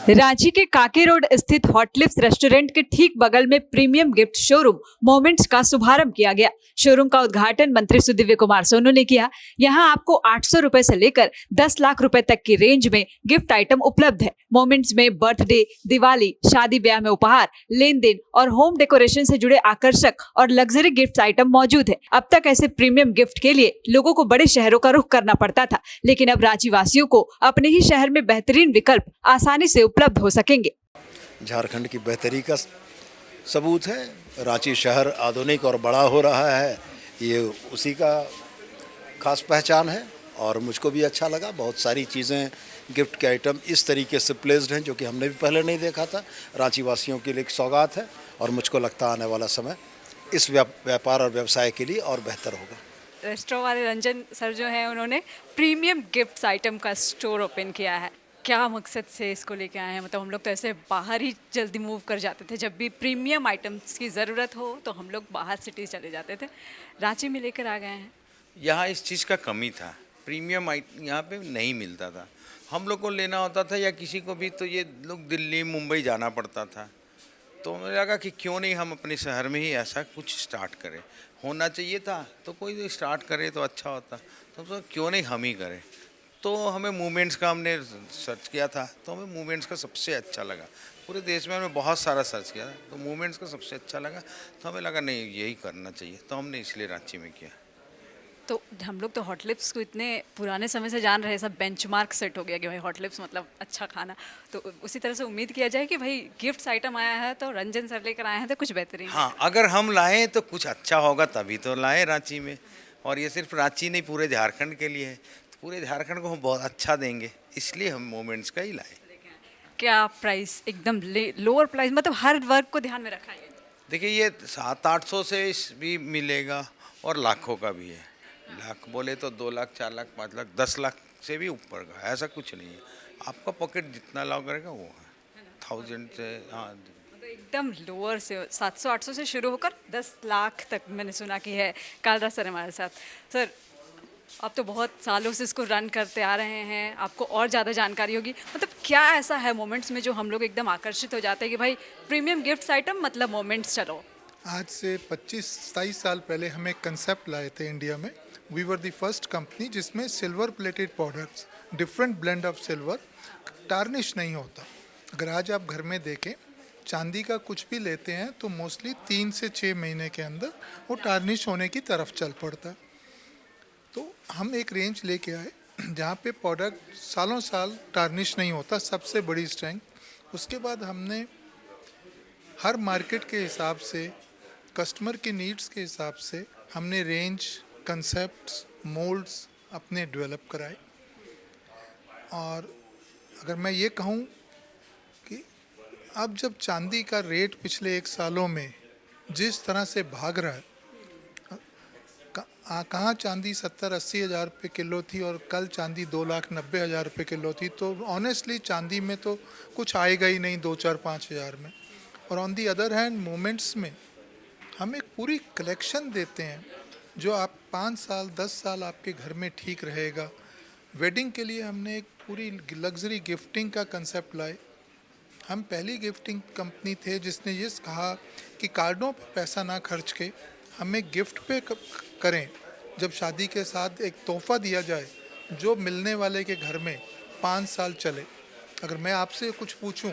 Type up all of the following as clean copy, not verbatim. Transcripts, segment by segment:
रांची के काके रोड स्थित हॉट लिप्स रेस्टोरेंट के ठीक बगल में प्रीमियम गिफ्ट शोरूम मोमेंट्स का शुभारंभ किया गया। शोरूम का उद्घाटन मंत्री सुदिव्य कुमार सोनू ने किया। यहां आपको 800 रुपए से लेकर 10 लाख रुपए तक की रेंज में गिफ्ट आइटम उपलब्ध है। मोमेंट्स में बर्थडे, दिवाली, शादी ब्याह में उपहार, लेन देन और होम डेकोरेशन से जुड़े आकर्षक और लग्जरी गिफ्ट आइटम मौजूद है। अब तक ऐसे प्रीमियम गिफ्ट के लिए लोगों को बड़े शहरों का रुख करना पड़ता था, लेकिन अब रांची वासियों को अपने ही शहर में बेहतरीन विकल्प आसानी से उपलब्ध हो सकेंगे। झारखंड की बेहतरी का सबूत है। रांची शहर आधुनिक और बड़ा हो रहा है, ये उसी का खास पहचान है और मुझको भी अच्छा लगा। बहुत सारी चीज़ें, गिफ्ट के आइटम इस तरीके से प्लेस्ड हैं जो कि हमने भी पहले नहीं देखा था। रांची वासियों के लिए एक सौगात है और मुझको लगता है आने वाला समय इस व्यापार और व्यवसाय के लिए और बेहतर होगा। रेस्टोरेंट वाले रंजन सर जो हैं, उन्होंने प्रीमियम गिफ्ट्स आइटम का स्टोर ओपन किया है। क्या मकसद से इसको लेके आए हैं? मतलब हम लोग तो ऐसे बाहर ही जल्दी मूव कर जाते थे, जब भी प्रीमियम आइटम्स की ज़रूरत हो तो हम लोग बाहर सिटी चले जाते थे। रांची में लेकर आ गए हैं। यहाँ इस चीज़ का कमी था, प्रीमियम यहाँ पे नहीं मिलता था। हम लोग को लेना होता था या किसी को भी, तो ये लोग दिल्ली मुंबई जाना पड़ता था। तो मुझे लगा कि क्यों नहीं हम अपने शहर में ही ऐसा कुछ स्टार्ट करें। होना चाहिए था तो कोई स्टार्ट करे तो अच्छा होता, तो क्यों नहीं हम ही करें। तो हमें मूवमेंट्स का हमने सर्च किया था, तो हमें मूवमेंट्स का सबसे अच्छा लगा। पूरे देश में हमने बहुत सारा सर्च किया था, तो मूवमेंट्स का सबसे अच्छा लगा। तो हमें लगा नहीं, यही करना चाहिए, तो हमने इसलिए रांची में किया। तो हम लोग तो हॉट लिप्स को इतने पुराने समय से जान रहे हैं, सब बेंचमार्क सेट हो गया कि भाई हॉट लिप्स मतलब अच्छा खाना। तो उसी तरह से उम्मीद किया जाए कि भाई गिफ्ट्स आइटम आया है तो रंजन सर लेकर आए हैं तो कुछ बेहतरीन। हाँ, अगर हम लाएँ तो कुछ अच्छा होगा, तभी तो लाएँ रांची में। और ये सिर्फ रांची नहीं, पूरे झारखंड के लिए है। तो पूरे झारखंड को हम बहुत अच्छा देंगे, इसलिए हम मोमेंट्स का ही लाए। क्या प्राइस? एकदम लोअर प्राइस, मतलब हर वर्ग को ध्यान में रखा है। देखिए, ये 700-800 से भी मिलेगा और लाखों का भी है। लाख बोले तो 2 लाख, 4 लाख, 5 लाख, 10 लाख से भी ऊपर का, ऐसा कुछ नहीं है। आपका पॉकेट जितना अलाउ करेगा वो है। 1000 से, हाँ, मतलब एकदम लोअर से 700-800 से शुरू होकर 10 लाख तक मैंने सुना कि है। कालरा सर हमारे साथ। सर, आप तो बहुत सालों से इसको रन करते आ रहे हैं, आपको और ज़्यादा जानकारी होगी। मतलब क्या ऐसा है मोमेंट्स में जो हम लोग एकदम आकर्षित हो जाते हैं कि भाई प्रीमियम गिफ्ट्स आइटम मतलब मोमेंट्स चलो। आज से 25-27 साल पहले हम एक कंसेप्ट लाए थे इंडिया में। We were the first company जिसमें silver plated products, different blend of silver, tarnish नहीं होता। अगर आज आप घर में देखें, चांदी का कुछ भी लेते हैं तो मोस्टली 3 से 6 महीने के अंदर वो टार्निश होने की तरफ चल पड़ता है। तो हम एक रेंज लेके आए जहाँ पे प्रोडक्ट सालों साल टार्निश नहीं होता, सबसे बड़ी स्ट्रेंथ। उसके बाद हमने हर मार्केट के हिसाब से, कस्टमर के नीड्स के हिसाब से हमने रेंज, कंसेप्ट्स, मोल्ड्स अपने डेवलप कराए। और अगर मैं ये कहूँ कि अब जब चांदी का रेट पिछले 1 सालों में जिस तरह से भाग रहा है, कहाँ चांदी 70-80 हज़ार रुपये किलो थी और कल चांदी 2,90,000 रुपये किलो थी। तो ऑनेस्टली चांदी में तो कुछ आएगा ही नहीं 2-4-5 हज़ार में। और on the other hand moments में हम एक पूरी कलेक्शन देते हैं जो आप 5 साल 10 साल आपके घर में ठीक रहेगा। वेडिंग के लिए हमने एक पूरी लग्जरी गिफ्टिंग का कंसेप्ट लाए। हम पहली गिफ्टिंग कंपनी थे जिसने ये कहा कि कार्डों पे पैसा ना खर्च के हमें गिफ्ट पे करें। जब शादी के साथ एक तोहफ़ा दिया जाए जो मिलने वाले के घर में 5 साल चले। अगर मैं आपसे कुछ पूछूं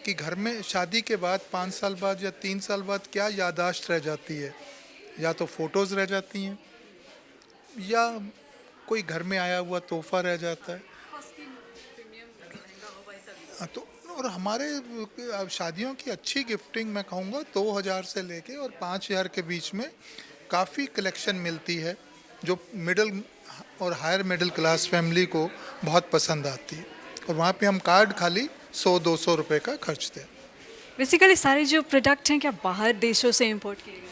कि घर में शादी के बाद 5 साल बाद या 3 साल बाद क्या याददाश्त रह जाती है, या तो फ़ोटोज़ रह जाती हैं या कोई घर में आया हुआ तोहफ़ा रह जाता है। तो और हमारे शादियों की अच्छी गिफ्टिंग मैं कहूँगा 2000 से लेके और 5000 के बीच में काफ़ी कलेक्शन मिलती है जो मिडिल और हायर मिडिल क्लास फैमिली को बहुत पसंद आती है। और वहाँ पे हम कार्ड खाली 100-200 रुपये का खर्चते हैं। बेसिकली सारे जो प्रोडक्ट हैं क्या बाहर देशों से इंपोर्ट किए गए हैं?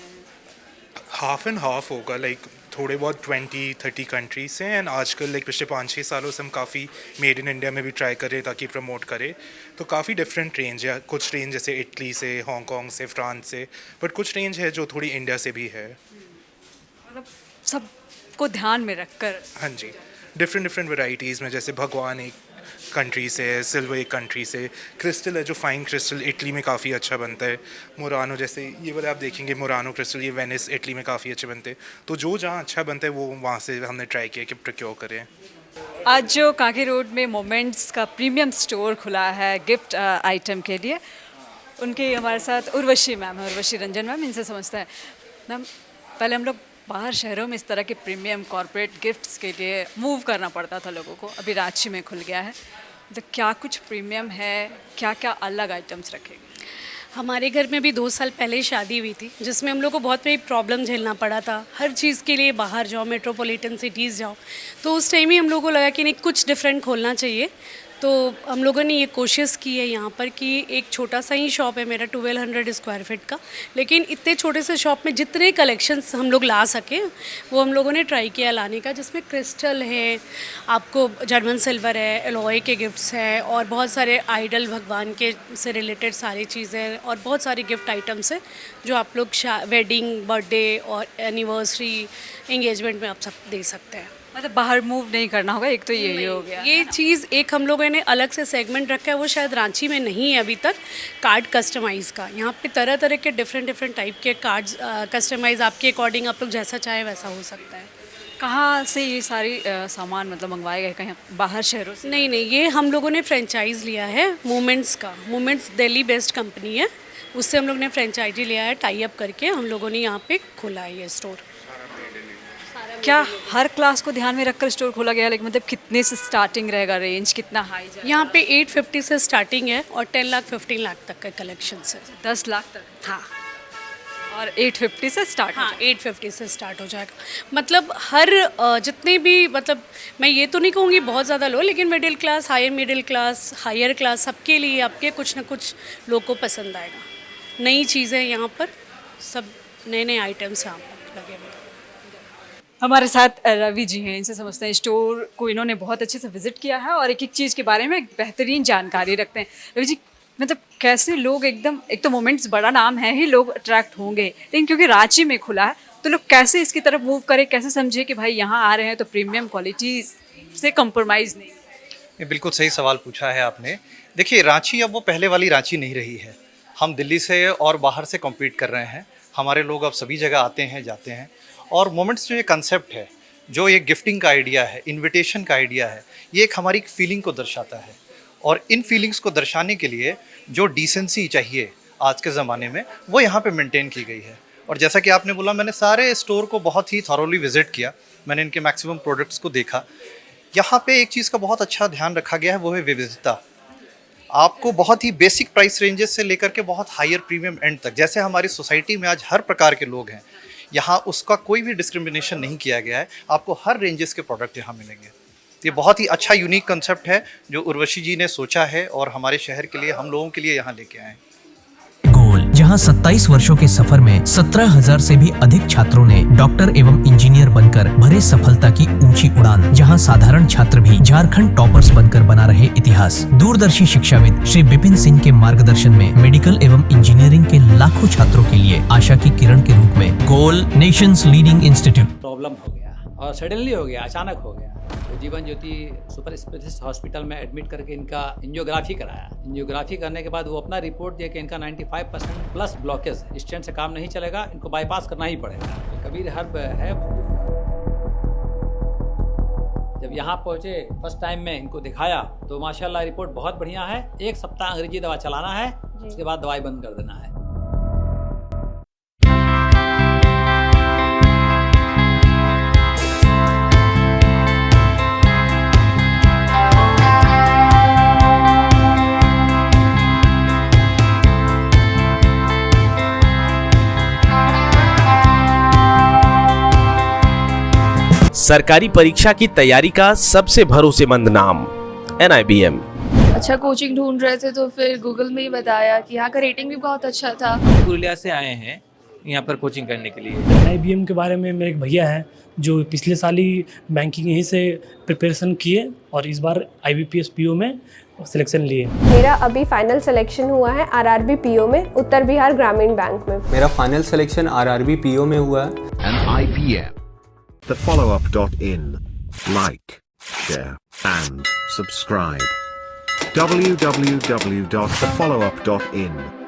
हाफ एंड हाफ होगा, लाइक थोड़े बहुत 20-30 कंट्रीज से। एंड आजकल लाइक पिछले 5-6 सालों से हम काफ़ी मेड इन इंडिया में भी ट्राई करें ताकि प्रमोट करें। तो काफ़ी डिफरेंट रेंज है, कुछ रेंज जैसे इटली से, हांगकॉन्ग से, फ्रांस से, बट कुछ रेंज है जो थोड़ी इंडिया से भी है। मतलब सबको ध्यान में रखकर। हाँ जी, डिफरेंट वेराइटीज़ में, जैसे भगवान एक कंट्री से है, सिल्वर एक कंट्री से, क्रिस्टल है जो फाइन क्रिस्टल इटली में काफ़ी अच्छा बनता है, मुरानो जैसे ये वाले आप देखेंगे मुरानो क्रिस्टल ये वेनिस इटली में काफ़ी अच्छे बनते हैं। तो जो जहाँ अच्छा बनता है वो वहाँ से हमने ट्राई किया कि प्रोक्योर करें। आज जो कांके रोड में मोमेंट्स का प्रीमियम स्टोर खुला है गिफ्ट आइटम के लिए, उनके हमारे साथ उर्वशी मैम है, उर्वशी रंजन मैम, इनसे समझते हैं। मैम, पहले हम लोग बाहर शहरों में इस तरह के प्रीमियम कॉर्पोरेट गिफ्ट्स के लिए मूव करना पड़ता था लोगों को, अभी रांची में खुल गया है, तो क्या कुछ प्रीमियम है, क्या क्या अलग आइटम्स रखे? हमारे घर में भी 2 साल पहले शादी हुई थी जिसमें हम लोग को बहुत बड़ी प्रॉब्लम झेलना पड़ा था। हर चीज़ के लिए बाहर जाओ, मेट्रोपॉलिटन सिटीज़ जाओ, तो उस टाइम ही हम लोगों को लगा कि नहीं कुछ डिफरेंट खोलना चाहिए। तो हम लोगों ने ये कोशिश की है यहाँ पर कि एक छोटा सा ही शॉप है मेरा 1200 स्क्वायर फीट का, लेकिन इतने छोटे से शॉप में जितने कलेक्शंस हम लोग ला सकें वो हम लोगों ने ट्राई किया लाने का, जिसमें क्रिस्टल है, आपको जर्मन सिल्वर है, एलॉय के गिफ्ट्स हैं और बहुत सारे आइडल भगवान के से रिलेटेड सारी चीज़ें और बहुत सारे गिफ्ट आइटम्स हैं जो आप लोग वेडिंग, बर्थडे और एनिवर्सरी, एंगेजमेंट में आप सब दे सकते हैं। मतलब बाहर मूव नहीं करना होगा, एक तो यही हो गया। ये चीज़ एक हम लोगों ने अलग से सेगमेंट रखा है, वो शायद रांची में नहीं है अभी तक, कार्ड कस्टमाइज़ का। यहाँ पे तरह तरह के डिफरेंट टाइप के कार्ड्स कस्टमाइज़ आपके अकॉर्डिंग आप लोग जैसा चाहे वैसा हो सकता है। कहाँ से ये सारी सामान मतलब मंगवाए गए, कहीं बाहर शहरों से? नहीं, ये हम लोगों ने फ्रेंचाइज़ लिया है मोमेंट्स का। मोमेंट्स दिल्ली बेस्ड कंपनी है, उससे हम लोग ने फ्रेंचाइजी लिया है, टाई अप करके हम लोगों ने यहाँ पे खोला है ये स्टोर। क्या हर क्लास को ध्यान में रखकर स्टोर खोला गया है? लेकिन मतलब कितने से स्टार्टिंग रहेगा, रेंज कितना हाई जाएगा? यहाँ पे 850 से स्टार्टिंग है और 10 लाख 15 लाख तक का कलेक्शन है। 10 लाख तक? हाँ, और 850 से स्टार्ट? हाँ, 850 से स्टार्ट हो जाएगा। मतलब हर जितने भी, मतलब मैं ये तो नहीं कहूँगी बहुत ज़्यादा लो, लेकिन middle class, middle class, higher class, सबके लिए आपके कुछ ना कुछ लोग को पसंद आएगा। नई चीज़ें यहाँ पर, सब नए आइटम्स यहाँ पर लगे हुए हैं। हमारे साथ रवि जी हैं, इनसे समझते हैं। स्टोर को इन्होंने बहुत अच्छे से विजिट किया है और एक एक चीज़ के बारे में बेहतरीन जानकारी रखते हैं। रवि जी, मतलब कैसे लोग एकदम, एक तो मोमेंट्स बड़ा नाम है ही, लोग अट्रैक्ट होंगे, लेकिन क्योंकि रांची में खुला है तो लोग कैसे इसकी तरफ मूव करें, कैसे समझे कि भाई यहाँ आ रहे हैं तो प्रीमियम क्वालिटी से कंप्रोमाइज़ नहीं? ये बिल्कुल सही सवाल पूछा है आपने। देखिए, रांची अब वो पहले वाली रांची नहीं रही है। हम दिल्ली से और बाहर से कम्पीट कर रहे हैं, हमारे लोग अब सभी जगह आते हैं, जाते हैं। और मोमेंट्स जो ये कंसेप्ट है, जो ये गिफ्टिंग का आइडिया है, इनविटेशन का आइडिया है, ये एक हमारी फीलिंग को दर्शाता है। और इन फीलिंग्स को दर्शाने के लिए जो डिसेंसी चाहिए आज के ज़माने में, वो यहाँ पे मेंटेन की गई है। और जैसा कि आपने बोला, मैंने सारे स्टोर को बहुत ही थॉरोली विजिट किया, मैंने इनके मैक्सिमम प्रोडक्ट्स को देखा। यहाँ पे एक चीज़ का बहुत अच्छा ध्यान रखा गया है, वो है विविधता। आपको बहुत ही बेसिक प्राइस रेंजेस से लेकर के बहुत हायर प्रीमियम एंड तक, जैसे हमारी सोसाइटी में आज हर प्रकार के लोग हैं, यहाँ उसका कोई भी डिस्क्रिमिनेशन नहीं किया गया है। आपको हर रेंजेस के प्रोडक्ट यहाँ मिलेंगे। ये बहुत ही अच्छा यूनिक कंसेप्ट है जो उर्वशी जी ने सोचा है और हमारे शहर के लिए, हम लोगों के लिए यहाँ लेके आए हैं। गोल, जहाँ 27 वर्षों के सफर में 17,000 से भी अधिक छात्रों ने डॉक्टर एवं इंजीनियर बनकर भरे सफलता की ऊंची उड़ान, जहाँ साधारण छात्र भी झारखंड टॉपर्स बनकर बना रहे इतिहास। दूरदर्शी शिक्षाविद श्री विपिन सिंह के मार्गदर्शन में मेडिकल एवं इंजीनियरिंग के लाखों छात्रों के लिए आशा की किरण के रूप में गोल, नेशंस लीडिंग इंस्टीट्यूट। प्रॉब्लम हो गया और सडनली हो गया, अचानक हो गया। तो Jeevan Jyoti super specialist hospital में एडमिट करके इनका एंजियोग्राफी कराया। एंजियोग्राफी करने के बाद वो अपना रिपोर्ट दिया कि इनका 95% प्लस ब्लॉकेज, स्टेंट से काम नहीं चलेगा, इनको बाईपास करना ही पड़ेगा। कबीर हर्ब है, जब यहाँ पहुँचे फर्स्ट टाइम में इनको दिखाया तो माशाल्लाह रिपोर्ट बहुत बढ़िया है। 1 सप्ताह अंग्रेजी दवा चलाना है, उसके बाद दवाई बंद कर देना है। सरकारी परीक्षा की तैयारी का सबसे भरोसेमंद नाम NIBM। अच्छा कोचिंग ढूंढ रहे थे तो फिर गूगल में ही बताया कि यहाँ का रेटिंग भी बहुत अच्छा था। पुरुलिया से आए हैं यहाँ पर कोचिंग करने के लिए। NIBM के बारे में मेरे एक भैया हैं जो पिछले साल ही बैंकिंग यहीं से प्रिपरेशन किए और इस बार IBPS PO में सिलेक्शन लिए। मेरा अभी फाइनल सिलेक्शन हुआ है RRB PO में, उत्तर बिहार ग्रामीण बैंक में। मेरा फाइनल सिलेक्शन RRB PO में हुआ है। NIBM, thefollowup.in. Like, share and subscribe. www.thefollowup.in